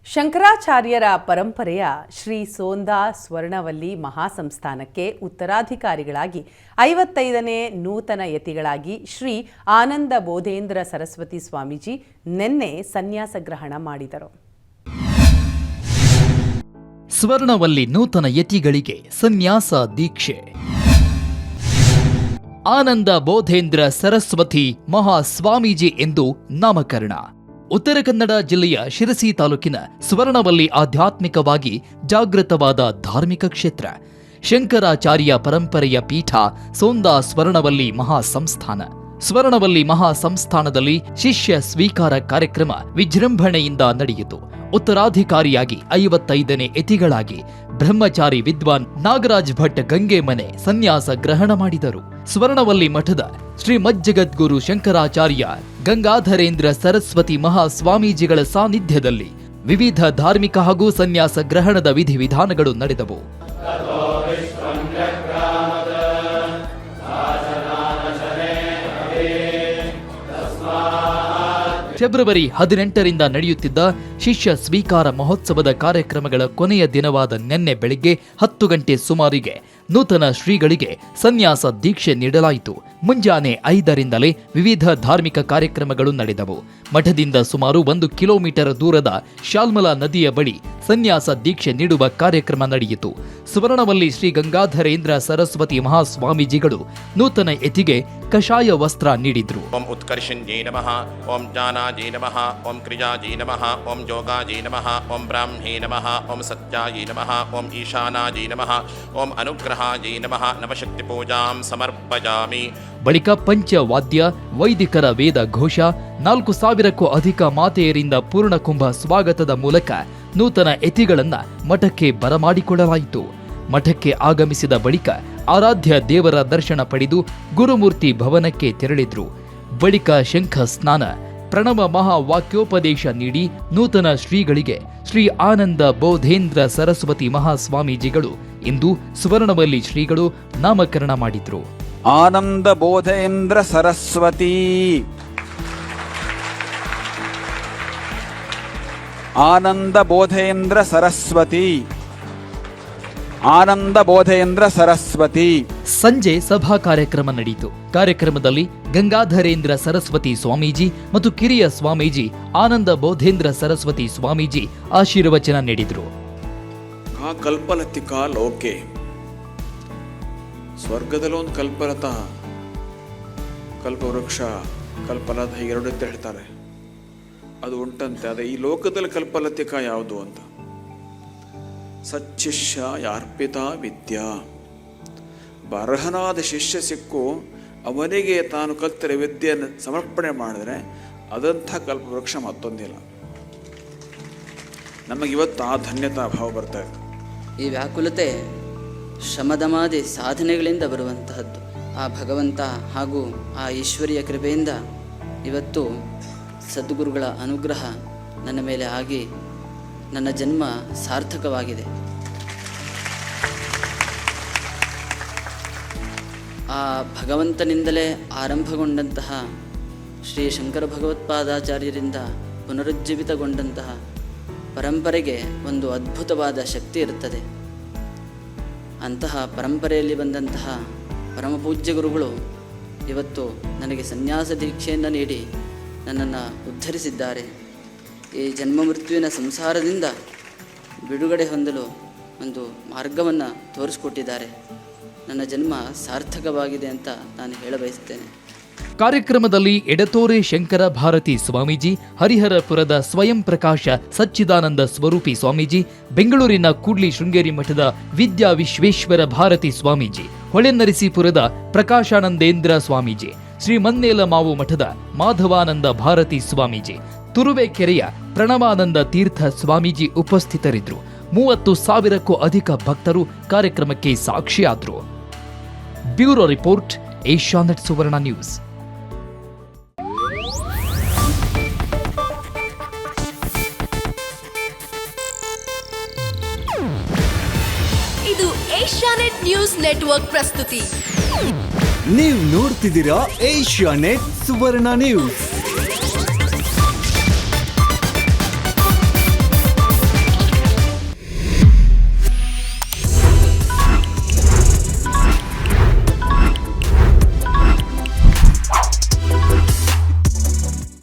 ಶಂಕರಾಚಾರ್ಯರ ಪರಂಪರೆಯ ಶ್ರೀ ಸೋಂದಾ ಸ್ವರ್ಣವಲ್ಲಿ ಮಹಾಸಂಸ್ಥಾನಕ್ಕೆ ಉತ್ತರಾಧಿಕಾರಿಗಳಾಗಿ 55ನೇ ನೂತನ ಯತಿಗಳಾಗಿ ಶ್ರೀ ಆನಂದ ಬೋಧೇಂದ್ರ ಸರಸ್ವತಿ ಸ್ವಾಮೀಜಿ ನಿನ್ನೆ ಸನ್ಯಾಸ ಗ್ರಹಣ ಮಾಡಿದರು. ಸ್ವರ್ಣವಲ್ಲಿ ನೂತನ ಯತಿಗಳಿಗೆ ಸನ್ಯಾಸ ದೀಕ್ಷೆ. ಆನಂದ ಬೋಧೇಂದ್ರ ಸರಸ್ವತಿ ಮಹಾಸ್ವಾಮೀಜಿ ಎಂದು ನಾಮಕರಣ. ಉತ್ತರ ಕನ್ನಡ ಜಿಲ್ಲೆಯ ಶಿರಸಿ ತಾಲೂಕಿನ ಸ್ವರ್ಣವಲ್ಲಿ ಆಧ್ಯಾತ್ಮಿಕವಾಗಿ ಜಾಗೃತವಾದ ಧಾರ್ಮಿಕ ಕ್ಷೇತ್ರ. ಶಂಕರಾಚಾರ್ಯ ಪರಂಪರೆಯ ಪೀಠ ಸೋಂದಾ ಸ್ವರ್ಣವಲ್ಲಿ ಮಹಾಸಂಸ್ಥಾನ. ಸ್ವರ್ಣವಲ್ಲಿ ಮಹಾಸಂಸ್ಥಾನದಲ್ಲಿ ಶಿಷ್ಯ ಸ್ವೀಕಾರ ಕಾರ್ಯಕ್ರಮ ವಿಜೃಂಭಣೆಯಿಂದ ನಡೆಯಿತು. ಉತ್ತರಾಧಿಕಾರಿಯಾಗಿ 55ನೇ ಯತಿಗಳಾಗಿ ಬ್ರಹ್ಮಚಾರಿ ವಿದ್ವಾನ್ ನಾಗರಾಜ್ ಭಟ್ ಗಂಗೆಮನೆ ಸನ್ಯಾಸ ಗ್ರಹಣ ಮಾಡಿದರು. ಸ್ವರ್ಣವಲ್ಲಿ ಮಠದ ಶ್ರೀ ಮಜ್ಜಗದ್ಗುರು ಶಂಕರಾಚಾರ್ಯ ಗಂಗಾಧರೇಂದ್ರ ಸರಸ್ವತಿ ಮಹಾಸ್ವಾಮೀಜಿಗಳ ಸಾನ್ನಿಧ್ಯದಲ್ಲಿ ವಿವಿಧ ಧಾರ್ಮಿಕ ಹಾಗೂ ಸನ್ಯಾಸ ಗ್ರಹಣದ ವಿಧಿವಿಧಾನಗಳು ನಡೆದವು. ಫೆಬ್ರವರಿ 18ರಿಂದ ನಡೆಯುತ್ತಿದ್ದ ಶಿಷ್ಯ ಸ್ವೀಕಾರ ಮಹೋತ್ಸವದ ಕಾರ್ಯಕ್ರಮಗಳ ಕೊನೆಯ ದಿನವಾದ ನಿನ್ನೆ ಬೆಳಿಗ್ಗೆ 10 ಗಂಟೆ ಸುಮಾರಿಗೆ ನೂತನ ಶ್ರೀಗಳಿಗೆ ಸನ್ಯಾಸ ದೀಕ್ಷೆ ನೀಡಲಾಯಿತು. ಮುಂಜಾನೆ 5ರಿಂದಲೇ ವಿವಿಧ ಧಾರ್ಮಿಕ ಕಾರ್ಯಕ್ರಮಗಳು ನಡೆದವು. ಮಠದಿಂದ ಸುಮಾರು 1 ಕಿಲೋಮೀಟರ್ ದೂರದ ಶಾಲ್ಮಲಾ ನದಿಯ ಬಳಿ ಸನ್ಯಾಸ ದೀಕ್ಷೆ ನೀಡುವ ಕಾರ್ಯಕ್ರಮ ನಡೆಯಿತು. ಸ್ವರ್ಣವಲ್ಲಿ ಶ್ರೀ ಗಂಗಾಧರೇಂದ್ರ ಸರಸ್ವತಿ ಮಹಾಸ್ವಾಮೀಜಿಗಳು ನೂತನ ಯತಿಗೆ ಕಷಾಯ ವಸ್ತ್ರ ನೀಡಿದ್ರು. ಓಂ ಉತ್ಕರ್ಷಣ್ಯೇ ನಮಃ, ಓಂ ಜ್ಞಾನಾಜೇ ನಮಃ, ಓಂ ಕ್ರಿಯಾಜೇ ನಮಃ, ಓಂ ಯೋಗಾಜೇ ನಮಃ, ಓಂ ಬ್ರಾಹ್ಮಣೇ ನಮಃ, ಓಂ ಸತ್ಯಾಜೇ ನಮಃ, ಓಂ ಈಶಾನಾಜೇ ನಮಃ, ಓಂ ಅನುಗ್ರಹಾಜೇ ನಮಃ, ನವಶಕ್ತಿ ಪೂಜಾಂ ಸಮರ್ಪಯಾಮಿ. ಬಳಿಕ ಪಂಚವಾದ್ಯ, ವೈದಿಕರ ವೇದ ಘೋಷ, 4000ಕ್ಕೂ ಅಧಿಕ ಮಾತೆಯರಿಂದ ಪೂರ್ಣಕುಂಭ ಸ್ವಾಗತದ ಮೂಲಕ ನೂತನ ಯತಿಗಳನ್ನ ಮಠಕ್ಕೆ ಬರಮಾಡಿಕೊಳ್ಳಲಾಯಿತು. ಮಠಕ್ಕೆ ಆಗಮಿಸಿದ ಬಳಿಕ ಆರಾಧ್ಯ ದೇವರ ದರ್ಶನ ಪಡೆದು ಗುರುಮೂರ್ತಿ ಭವನಕ್ಕೆ ತೆರಳಿದ್ರು. ಬಳಿಕ ಶಂಖ ಸ್ನಾನ, ಪ್ರಣವ ಮಹಾವಾಕ್ಯೋಪದೇಶ ನೀಡಿ ನೂತನ ಶ್ರೀಗಳಿಗೆ ಶ್ರೀ ಆನಂದ ಬೋಧೇಂದ್ರ ಸರಸ್ವತಿ ಮಹಾಸ್ವಾಮೀಜಿಗಳು ಇಂದು ಸ್ವರ್ಣವಲ್ಲಿ ಶ್ರೀಗಳು ನಾಮಕರಣ ಮಾಡಿದ್ರು. ಆನಂದ ಬೋಧೇಂದ್ರ ಸರಸ್ವತಿ, ಆನಂದ ಬೋಧೇಂದ್ರ ಸರಸ್ವತಿ, ಆನಂದ ಬೋಧೇಂದ್ರ ಸರಸ್ವತಿ. ಸಂಜೆ ಸಭಾ ಕಾರ್ಯಕ್ರಮ ನಡೆಯಿತು. ಕಾರ್ಯಕ್ರಮದಲ್ಲಿ ಗಂಗಾಧರೇಂದ್ರ ಸರಸ್ವತಿ ಸ್ವಾಮೀಜಿ ಮತ್ತು ಕಿರಿಯ ಸ್ವಾಮೀಜಿ ಆನಂದ ಬೋಧೇಂದ್ರ ಸರಸ್ವತಿ ಸ್ವಾಮೀಜಿ ಆಶೀರ್ವಚನ ನೀಡಿದರು. ಆ ಕಲ್ಪಲತಿಕಾ ಲೋಕೆ, ಸ್ವರ್ಗದಲ್ಲೊಂದು ಕಲ್ಪಲತ, ಕಲ್ಪವೃಕ್ಷ, ಕಲ್ಪಲತ ಎರಡು ಅಂತ ಹೇಳ್ತಾರೆ. ಅದು ಉಂಟಂತೆ. ಅದೇ ಈ ಲೋಕದಲ್ಲಿ ಕಲ್ಪಲತಿಕ ಯಾವುದು ಅಂತ, ಸಚ್ಚಿಷ್ಯ ಯಾರ್ಪಿತ ವಿದ್ಯಾ. ಅರ್ಹನಾದ ಶಿಷ್ಯ ಸಿಕ್ಕು ಅವನಿಗೆ ತಾನು ಕಲ್ತಿರೋ ವಿದ್ಯೆಯನ್ನು ಸಮರ್ಪಣೆ ಮಾಡಿದ್ರೆ ಅದಂಥ ಕಲ್ಪವೃಕ್ಷ ಮತ್ತೊಂದಿಲ್ಲ. ನಮಗಿವತ್ತು ಆ ಧನ್ಯತಾ ಭಾವ ಬರ್ತಾ ಇದೆ. ಈ ವ್ಯಾಕುಲತೆ ಶ್ರಮದಮಾದಿ ಸಾಧನೆಗಳಿಂದ ಬರುವಂತಹದ್ದು. ಆ ಭಗವಂತ ಹಾಗೂ ಆ ಈಶ್ವರಿಯ ಕೃಪೆಯಿಂದ ಇವತ್ತು ಸದ್ಗುರುಗಳ ಅನುಗ್ರಹ ನನ್ನ ಮೇಲೆ ಆಗಿ ನನ್ನ ಜನ್ಮ ಸಾರ್ಥಕವಾಗಿದೆ. ಆ ಭಗವಂತನಿಂದಲೇ ಆರಂಭಗೊಂಡಂತಹ ಶ್ರೀ ಶಂಕರ ಭಗವತ್ಪಾದಾಚಾರ್ಯರಿಂದ ಪುನರುಜ್ಜೀವಿತಗೊಂಡಂತಹ ಪರಂಪರೆಗೆ ಒಂದು ಅದ್ಭುತವಾದ ಶಕ್ತಿ ಇರುತ್ತದೆ. ಅಂತಹ ಪರಂಪರೆಯಲ್ಲಿ ಬಂದಂತಹ ಪರಮಪೂಜ್ಯ ಗುರುಗಳು ಇವತ್ತು ನನಗೆ ಸನ್ಯಾಸ ದೀಕ್ಷೆಯನ್ನು ನೀಡಿ ನನ್ನನ್ನು ಉದ್ಧರಿಸಿದ್ದಾರೆ. ಈ ಜನ್ಮ ಮೃತ್ಯುವಿನ ಸಂಸಾರದಿಂದ ಬಿಡುಗಡೆ ಹೊಂದಲು ಒಂದು ಮಾರ್ಗವನ್ನು ತೋರಿಸಿಕೊಟ್ಟಿದ್ದಾರೆ. ನನ್ನ ಜನ್ಮ ಸಾರ್ಥಕವಾಗಿದೆ ಅಂತ ನಾನು ಹೇಳಬಯಸುತ್ತೇನೆ. ಕಾರ್ಯಕ್ರಮದಲ್ಲಿ ಎಡತೋರೆ ಶಂಕರ ಭಾರತಿ ಸ್ವಾಮೀಜಿ, ಹರಿಹರಪುರದ ಸ್ವಯಂ ಪ್ರಕಾಶ ಸಚ್ಚಿದಾನಂದ ಸ್ವರೂಪಿ ಸ್ವಾಮೀಜಿ, ಬೆಂಗಳೂರಿನ ಕೂಡ್ಲಿ ಶೃಂಗೇರಿ ಮಠದ ವಿದ್ಯಾ ವಿಶ್ವೇಶ್ವರ ಭಾರತಿ ಸ್ವಾಮೀಜಿ, ಹೊಳೆನರಸೀಪುರದ ಪ್ರಕಾಶಾನಂದೇಂದ್ರ ಸ್ವಾಮೀಜಿ, ಶ್ರೀ ಮನ್ನೇಲ ಮಾವು ಮಠದ ಮಾಧವಾನಂದ ಭಾರತಿ ಸ್ವಾಮೀಜಿ, ತುರುವೇಕೆರೆಯ ಪ್ರಣವಾನಂದ ತೀರ್ಥ ಸ್ವಾಮೀಜಿ ಉಪಸ್ಥಿತರಿದ್ದರು. 30,000ಕ್ಕೂ ಅಧಿಕ ಭಕ್ತರು ಕಾರ್ಯಕ್ರಮಕ್ಕೆ ಸಾಕ್ಷಿಯಾದರು. ಬ್ಯೂರೋ ರಿಪೋರ್ಟ್, ಏಷ್ಯಾನೆಟ್ ಸುವರ್ಣ ನ್ಯೂಸ್. ಇದು ಏಷ್ಯಾನೆಟ್ ನ್ಯೂಸ್ ನೆಟ್ವರ್ಕ್ ಪ್ರಸ್ತುತಿ. ನೀವು ನೋಡ್ತಿದ್ದೀರಾ ಏಷ್ಯಾನೆಟ್ ಸುವರ್ಣ ನ್ಯೂಸ್.